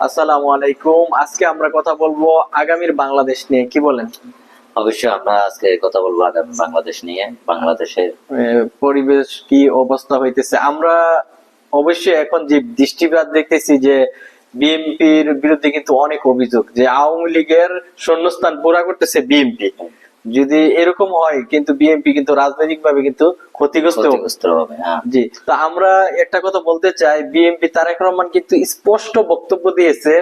আসসালামু আলাইকুম। আজকে আমরা কথা বলবো আগামীর বাংলাদেশ নিয়ে, কি বলেন? অবশ্যই আমরা আজকে কথা বলবো আগামী বাংলাদেশ নিয়ে। বাংলাদেশের পরিবেশ কি অবস্থা হইতেছে, আমরা অবশ্যই এখন যে দৃষ্টিপাত দেখতেছি যে বিএনপির বিরুদ্ধে কিন্তু অনেক অভিযোগ যে আওয়ামী লীগের শূন্যস্থান পুরা করতেছে বিএনপি। যদি এরকম হয় কিন্তু বিএনপি কিন্তু রাজনৈতিক ভাবে কিন্তু ক্ষতিগ্রস্ত হবে। জি, তো আমরা একটা কথা বলতে চাই, বিএনপি তারেক রহমান কিন্তু স্পষ্ট বক্তব্য দিয়েছে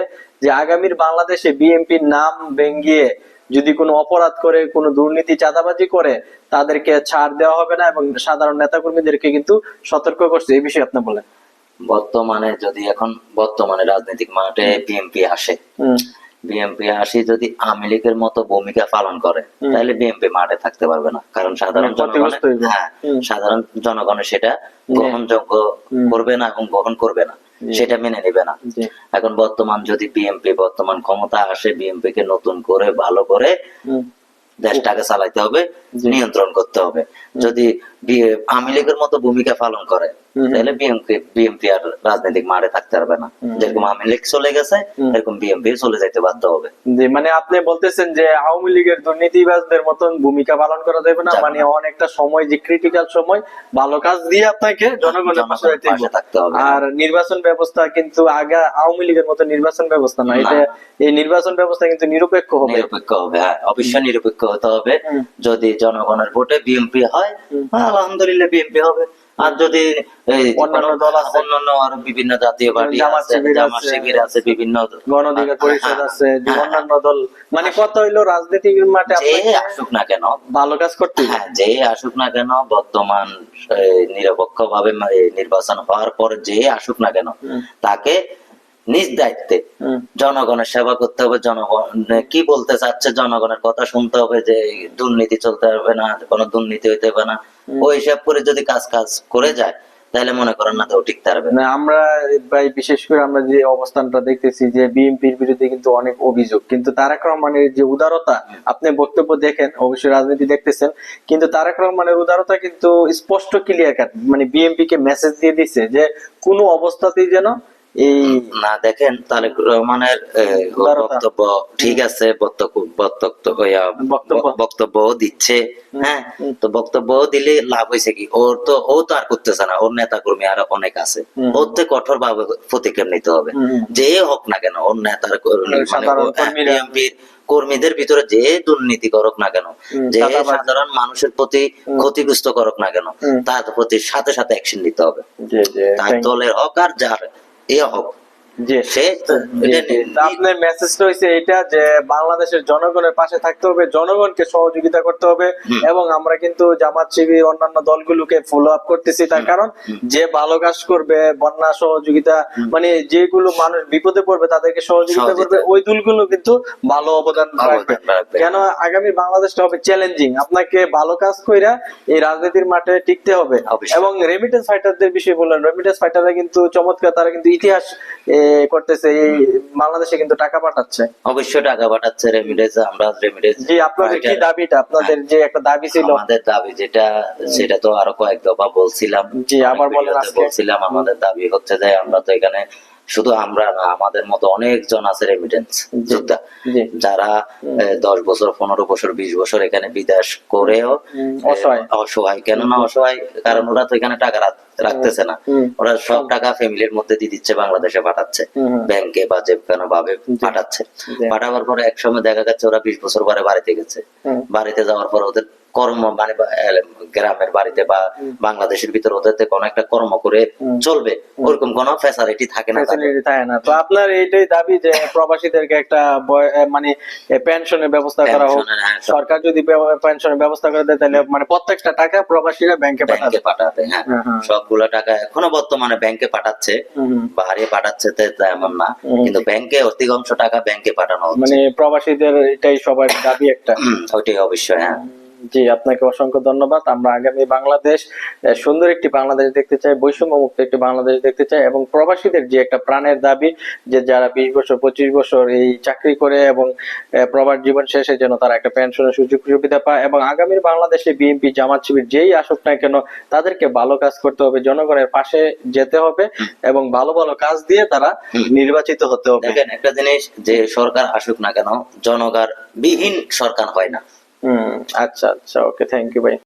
যে আগামীর বাংলাদেশে বিএনপির নাম ভেঙিয়ে যদি কোনো অপরাধ করে, কোনো দুর্নীতি চাঁদাবাজি করে, তাদেরকে ছাড় দেওয়া হবে না এবং সাধারণ নেতাকর্মীদেরকে কিন্তু সতর্ক করছে। এই বিষয়ে আপনি বলেন। বর্তমানে রাজনৈতিক মাঠে বিএনপি আসি যদি আওয়ামী লীগের মতো ভূমিকা পালন করে তাহলে বিএনপি মাঠে থাকতে পারবে না, কারণ সাধারণ জনগণের সেটা গ্রহণযোগ্য করবে না এবং গ্রহণ করবে না, সেটা মেনে নেবে না। এখন যদি বিএনপি ক্ষমতা আসে, বিএনপি কে নতুন করে ভালো করে দেশটাকে চালাইতে হবে, নিয়ন্ত্রণ করতে হবে। যদি আওয়ামী লীগের মতো ভূমিকা পালন করে তাহলে বিএনপি আর রাজনৈতিক মাঠে থাকতে পারবে না। যেরকম আওয়ামী লীগ চলে গেছে এরকম বিএনপি চলে যাইতে বাধ্য হবে। মানে আপনি বলতেছেন যে আওয়ামী লীগের দুর্নীতিবাজদের মতন ভূমিকা পালন করা যাবে না, মানে অনেকটা সময় যে ক্রিটিক্যাল সময় ভালো কাজ দিয়ে আপনাকে জনগণের পাশে থাকতে হবে। আর নির্বাচন ব্যবস্থা কিন্তু আগে আওয়ামী লীগের মতো নির্বাচন ব্যবস্থা না, এটা এই নির্বাচন ব্যবস্থা কিন্তু নিরপেক্ষ হবে। অবশ্যই নিরপেক্ষ হতে হবে। যদি জনগণের ভোটে বিএনপি হয় আলহামদুলিল্লাহ বিএনপি হবে, আর যদি অন্যান্য দল আছে, অন্যান্য আরো বিভিন্ন জাতীয় পার্টি আছে, জামাত শিবির আছে, বিভিন্ন গণ অধিকার পরিষদ আছে, অন্যান্য দল, মানে কত হইলো রাজনীতির মাঠে যে আসুক না কেন ভালো কাজ করতে, যে আসুক না কেন, বর্তমান নিরপেক্ষ ভাবে নির্বাচন হওয়ার পর যে আসুক না কেন তাকে নিজ দায়িত্বে জনগণের সেবা করতে হবে। জনগণ কি বলতে চাচ্ছে জনগণের কথা শুনতে হবে, যে দুর্নীতি চলতে হবে না, কোনো দুর্নীতি হইতে হবে না, ওই হিসাব করে যদি কাজ করে যায় তাহলে মনে করেন না তো ঠিক থাকবে না। আমরা ভাই বিশেষ করে আমরা যে অবস্থানটা দেখতেছি যে বিএনপির বিরুদ্ধে কিন্তু অনেক অভিযোগ, কিন্তু তারেক রহমানের যে উদারতা, আপনি বক্তব্য দেখেন, অবশ্যই রাজনীতি দেখতেছেন, কিন্তু তারেক রহমানের উদারতা কিন্তু স্পষ্ট ক্লিয়ার কাট, মানে বিএনপি কে মেসেজ দিয়ে দিচ্ছে যে কোনো অবস্থাতেই যেন এই না দেখেন তারেক রহমানের বক্তব্য ঠিক আছে, বক্তব্য দিচ্ছে, হ্যাঁ, তো বক্তব্য দিলে লাভ হয়েছে কি, ও তো আর করতেছে না, ওর নেতা কর্মী আরো অনেক আছে, ওর তো কঠোর ভাবে প্রতিক্রিয়া নিতে হবে। যে হোক না কেন ওর নেতার বিএনপির কর্মীদের ভিতরে যে দুর্নীতি করুক না কেন, যে সাধারণ মানুষের প্রতি ক্ষতিগ্রস্ত করুক না কেন, তার প্রতি সাথে সাথে অ্যাকশন নিতে হবে। তার দলের হোক আর যার হোক, আপনার মেসেজটা হইছে এটা যে বাংলাদেশের জনগণের পাশে থাকতে হবে, জনগণকে সহযোগিতা করতে হবে, এবং আমরা কিন্তু জামাত শিবির অন্যান্য দলগুলোকে ফলো আপ করতেছি। তার কারণ যে ভালো কাজ করবে, বন্যা সহযোগিতা, মানে যেগুলো মানুষ বিপদে পড়বে তাদেরকে সহযোগিতা করবে, ওই দলগুলো কিন্তু ভালো অবদান রাখবে। কেন আগামী বাংলাদেশটা হবে চ্যালেঞ্জিং, আপনাকে ভালো কাজ কইরা এই রাজনীতির মাঠে টিকতে হবে। এবং রেমিটেন্স ফাইটারদের বিষয়ে বললেন, রেমিটেন্স ফাইটাররা কিন্তু চমৎকার, তারা কিন্তু ইতিহাস করতেছে, এই বাংলাদেশে কিন্তু টাকা পাঠাচ্ছে, অবশ্যই টাকা পাঠাচ্ছে রেমিটেন্স। আমরা রেমিটেন্স, জি, আপনাদের কি দাবিটা, আপনাদের যে একটা দাবি ছিল, আমাদের দাবি যেটা, সেটা তো আরো কয়েক দফা বলছিলাম, জি আবার বলেন। বলছিলাম আমাদের দাবি হচ্ছে যে আমরা তো এখানে শুধু আমরা না, আমাদের মতো অনেকজন আছে রেমিটেন্স যোদ্ধা, যারা 10 বছর 15 বছর 20 বছর এখানে বিদেশ করেও অসহায়। কেন না অসহায়? কারণ ওরা তো এখানে টাকা রাখতেছে না, ওরা সব টাকা ফ্যামিলির মধ্যে দিয়ে দিচ্ছে, বাংলাদেশে পাঠাচ্ছে, ব্যাংকে বা যে কোনো ভাবে পাঠাচ্ছে। পাঠাবার পরে এক সময় দেখা যাচ্ছে ওরা 20 বছর পরে বাড়িতে গেছে, বাড়িতে যাওয়ার পর ওদের কর্ম, মানে গ্রামের বাড়িতে বা বাংলাদেশের ভিতরে ওদের কোনো একটা কর্ম করে চলবে ওরকম কোন ফ্যাসিলিটি থাকে না। তো আপনার এইটাই দাবি যে প্রবাসীদেরকে একটা মানে পেনশনের ব্যবস্থা করা হোক, সরকার যদি পেনশনের ব্যবস্থা করে দেয় তাহলে মানে প্রত্যেকটা টাকা প্রবাসীরা ব্যাংকে পাঠাতে। হ্যাঁ, সবগুলা টাকা এখনো বর্তমানে ব্যাংকে পাঠাচ্ছে, বাইরে পাঠাচ্ছে এমন না, কিন্তু ব্যাংকে অধিকাংশ টাকা ব্যাংকে পাঠানো হচ্ছে, মানে প্রবাসীদের এটাই সবার দাবি একটা, ওইটাই অবশ্যই। হ্যাঁ, জি, আপনাকে অসংখ্য ধন্যবাদ। আমরা আগামী বাংলাদেশ সুন্দর একটি বাংলাদেশ দেখতে চাই, বৈষম্য মুক্ত একটি বাংলাদেশ দেখতে চাই, এবং প্রবাসীদের যে একটা প্রাণের দাবি যে যারা 20 বছর 25 বছর এই চাকরি করে এবং প্রবাস জীবন শেষে যেন তারা একটা পেনশনের সুযোগ সুবিধা পায়, এবং আগামী বাংলাদেশে বিএনপি জামাত শিবির যেই আসুক না কেন তাদেরকে ভালো কাজ করতে হবে, জনগণের পাশে যেতে হবে এবং ভালো ভালো কাজ দিয়ে তারা নির্বাচিত হতে হবে। দেখেন একটা জিনিস, যে সরকার আসুক না কেন জনগণ বিহীন সরকার হয় না। আচ্ছা আচ্ছা, ওকে, থ্যাংক ইউ ভাই।